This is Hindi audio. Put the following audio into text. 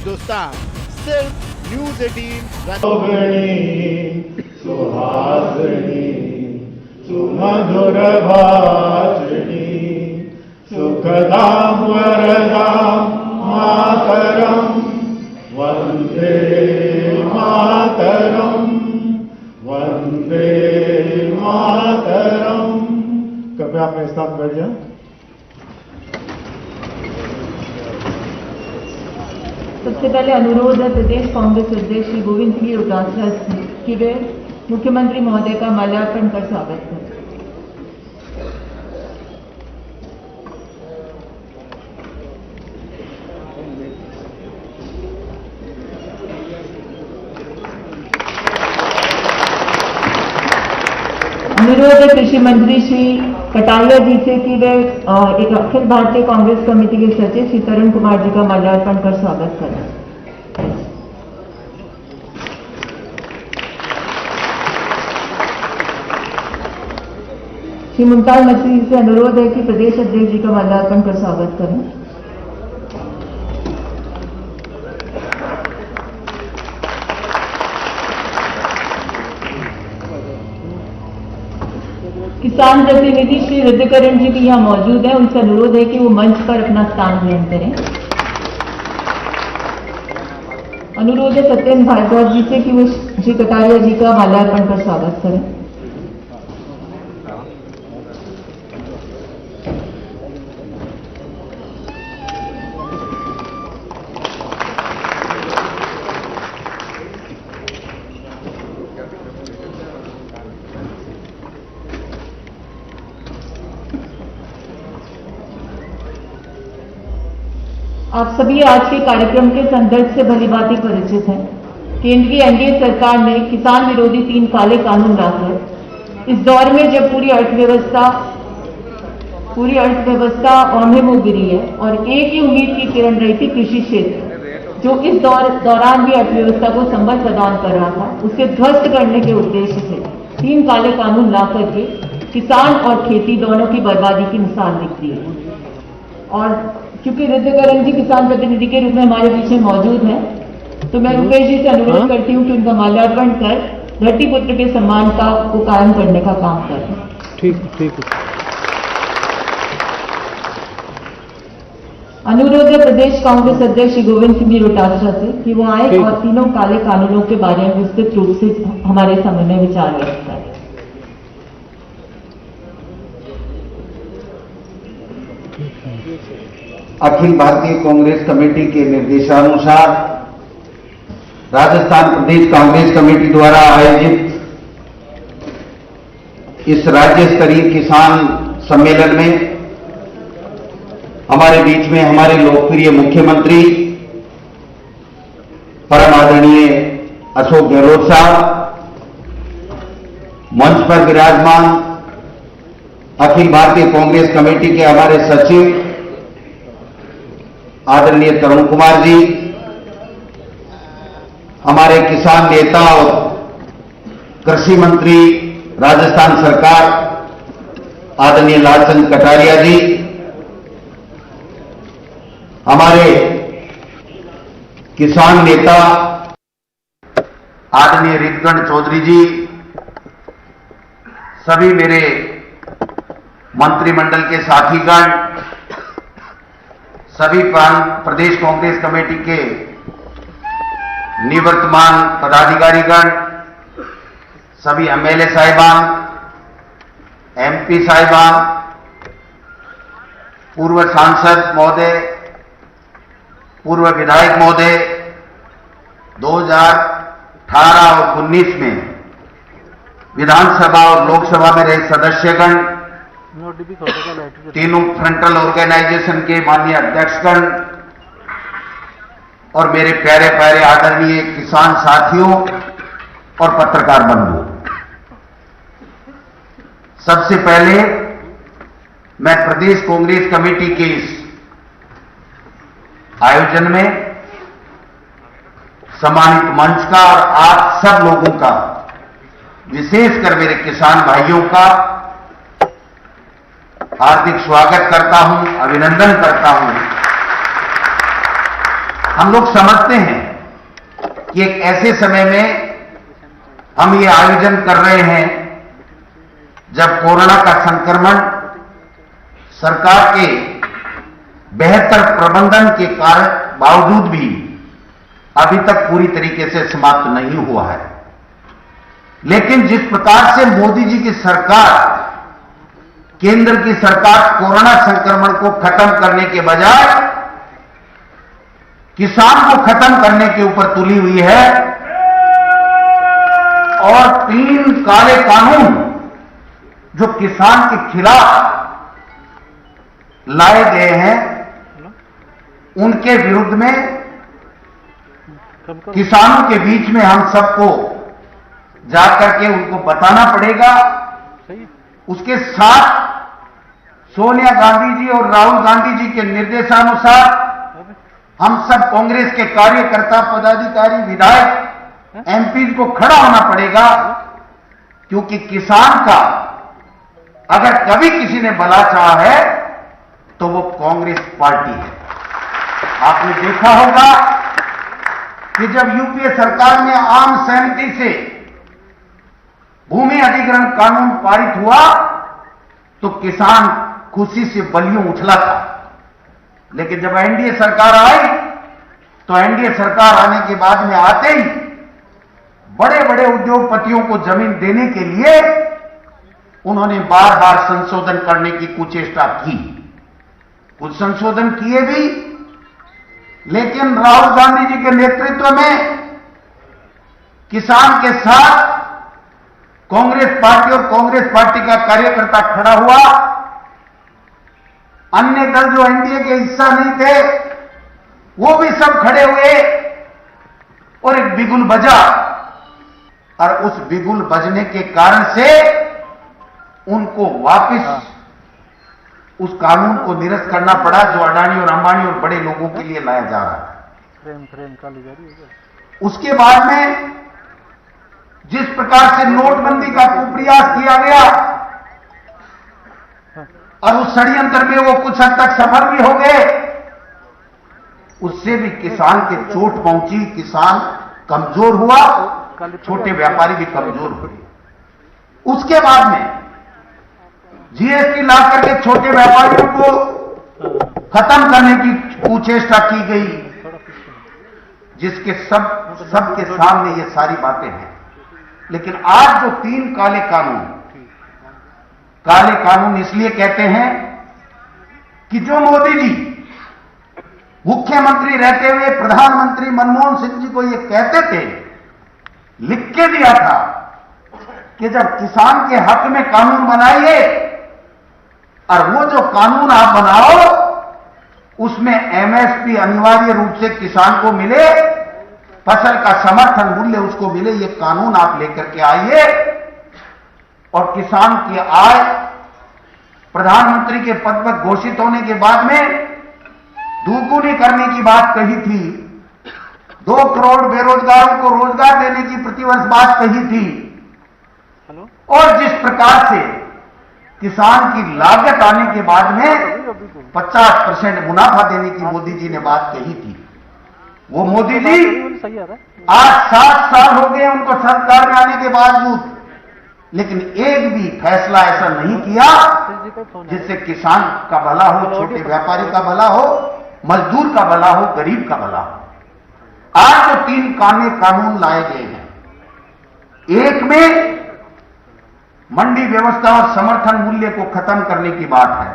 हिंदुस्तान, सिर्फ न्यूज 18 सुहासिनी सुमधुर भाषिणी सुखदां वरदां मातरं वन्दे मातरं वन्दे मातरं। कृपया अपने स्थान बैठ जाएं। सबसे पहले अनुरोध है प्रदेश कांग्रेस अध्यक्ष श्री गोविंद सिंह डोटासरा की वे मुख्यमंत्री महोदय का माल्यार्पण कर स्वागत करें। अनुरोध है कृषि मंत्री श्री कटारिया जी से कि वे एक अखिल भारतीय कांग्रेस कमेटी के सचिव श्री तरुण कुमार जी का माल्यार्पण कर स्वागत करें। श्री मुमताज नकवी जी से अनुरोध है कि प्रदेश अध्यक्ष जी का माल्यार्पण कर स्वागत करें। किसान प्रतिनिधि श्री हृदयकरण जी भी यहाँ मौजूद हैं, उनसे अनुरोध है कि वो मंच पर अपना स्थान ग्रहण करें। अनुरोध है सत्येंद्र भारद्वाज जी से कि वो श्री कटारिया जी का माल्यार्पण कर स्वागत करें। आप सभी आज के कार्यक्रम के संदर्भ से भलीभांति परिचित हैं। केंद्रीय एनडीए सरकार ने किसान विरोधी 3 काले कानून लाकर इस दौर में जब पूरी अर्थव्यवस्था औंधे मुंह गिरी है और एक ही उम्मीद की किरण रही थी कृषि क्षेत्र, जो इस दौरान भी अर्थव्यवस्था को संबल प्रदान कर रहा था, उसे ध्वस्त करने के उद्देश्य से 3 काले कानून ला करके किसान और खेती दोनों की बर्बादी की मिसाल दिख रही है। और क्योंकि हृदयकरण जी किसान प्रतिनिधि के रूप में हमारे बीच में मौजूद हैं, तो मैं रुपेश जी से अनुरोध करती हूँ कि उनका माल्यार्पण कर धरती पुत्र के सम्मान को कायम करने का काम करें। ठीक है। अनुरोध है प्रदेश कांग्रेस अध्यक्ष श्री गोविंद सिंह डोटासरा से कि वो आए और तीनों काले कानूनों के बारे में विस्तृत रूप से हमारे सामने विचार व्यक्त करें। अखिल भारतीय कांग्रेस कमेटी के निर्देशानुसार राजस्थान प्रदेश कांग्रेस कमेटी द्वारा आयोजित इस राज्य स्तरीय किसान सम्मेलन में हमारे बीच में हमारे लोकप्रिय मुख्यमंत्री परम आदरणीय अशोक गहलोत साहब, मंच पर विराजमान अखिल भारतीय कांग्रेस कमेटी के हमारे सचिव आदरणीय तरुण कुमार जी, हमारे किसान नेता और कृषि मंत्री राजस्थान सरकार आदरणीय लालचंद कटारिया जी, हमारे किसान नेता आदरणीय रितगण चौधरी जी, सभी मेरे मंत्रिमंडल के साथीगण, सभी प्रदेश कांग्रेस कमेटी के निवर्तमान पदाधिकारीगण, सभी एमएलए साहिबान, एमपी साहिबान, पूर्व सांसद महोदय, पूर्व विधायक महोदय, 2018 और 19 में विधानसभा और लोकसभा में रहे सदस्यगण, तीनों फ्रंटल ऑर्गेनाइजेशन के माननीय अध्यक्षगण और मेरे प्यारे प्यारे आदरणीय किसान साथियों और पत्रकार बंधु, सबसे पहले मैं प्रदेश कांग्रेस कमेटी के इस आयोजन में सम्मानित मंच का और आप सब लोगों का, विशेषकर मेरे किसान भाइयों का हार्दिक स्वागत करता हूं, अभिनंदन करता हूं। हम लोग समझते हैं कि एक ऐसे समय में हम ये आयोजन कर रहे हैं जब कोरोना का संक्रमण सरकार के बेहतर प्रबंधन के कारण बावजूद भी अभी तक पूरी तरीके से समाप्त नहीं हुआ है। लेकिन जिस प्रकार से मोदी जी की सरकार, केंद्र की सरकार कोरोना संक्रमण को खत्म करने के बजाय किसान को खत्म करने के ऊपर तुली हुई है और 3 काले कानून जो किसान के खिलाफ लाए गए हैं, उनके विरुद्ध में किसानों के बीच में हम सबको जाकर के उनको बताना पड़ेगा। उसके साथ सोनिया गांधी जी और राहुल गांधी जी के निर्देशानुसार हम सब कांग्रेस के कार्यकर्ता, पदाधिकारी, विधायक, एमपी को खड़ा होना पड़ेगा, क्योंकि किसान का अगर कभी किसी ने भला चाहा है तो वो कांग्रेस पार्टी है। आपने देखा होगा कि जब यूपीए सरकार में आम सहमति से भूमि अधिग्रहण कानून पारित हुआ तो किसान खुशी से बलियों उछला था। लेकिन जब एनडीए सरकार आई तो एनडीए सरकार आने के बाद में आते ही बड़े बड़े उद्योगपतियों को जमीन देने के लिए उन्होंने बार बार संशोधन करने की कुचेष्टा की। कुछ संशोधन किए भी, लेकिन राहुल गांधी जी के नेतृत्व में किसान के साथ कांग्रेस पार्टी और कांग्रेस पार्टी का कार्यकर्ता खड़ा हुआ। अन्य दल जो एनडीए के हिस्सा नहीं थे वो भी सब खड़े हुए और एक बिगुल बजा, और उस बिगुल बजने के कारण से उनको वापस उस कानून को निरस्त करना पड़ा जो अडानी और अंबानी और बड़े लोगों के लिए लाया जा रहा है। उसके बाद में जिस प्रकार से नोटबंदी का कुप्रयास किया गया और उस षड्यंत्र में वो कुछ हद तक सफल भी हो गए, उससे भी किसान के चोट पहुंची, किसान कमजोर हुआ, छोटे व्यापारी भी कमजोर हुए। उसके बाद में जीएसटी ला करके छोटे व्यापारियों को खत्म करने की कुचेष्टा की गई, जिसके सबके सामने ये सारी बातें हैं। लेकिन आज जो 3 काले कानून इसलिए कहते हैं कि जो मोदी जी मुख्यमंत्री रहते हुए प्रधानमंत्री मनमोहन सिंह जी को ये कहते थे, लिख के दिया था कि जब किसान के हक में कानून बनाइए और वो जो कानून आप बनाओ उसमें एमएसपी अनिवार्य रूप से किसान को मिले, फसल का समर्थन मूल्य उसको मिले, ये कानून आप लेकर के आइए। और किसान की आय प्रधानमंत्री के पद पर घोषित होने के बाद में दोगुनी करने की बात कही थी, 2 करोड़ बेरोजगारों को रोजगार देने की प्रतिवर्ष बात कही थी। और जिस प्रकार से किसान की लागत आने के बाद में 50% मुनाफा देने की मोदी जी ने बात कही थी, वो मोदी जी आज 7 साल हो गए उनको सरकार में आने के बावजूद, लेकिन एक भी फैसला ऐसा नहीं किया जिससे किसान का भला हो, छोटे व्यापारी का भला हो, मजदूर का भला हो, गरीब का भला हो। आज जो 3 कानून लाए गए हैं, एक में मंडी व्यवस्था और समर्थन मूल्य को खत्म करने की बात है,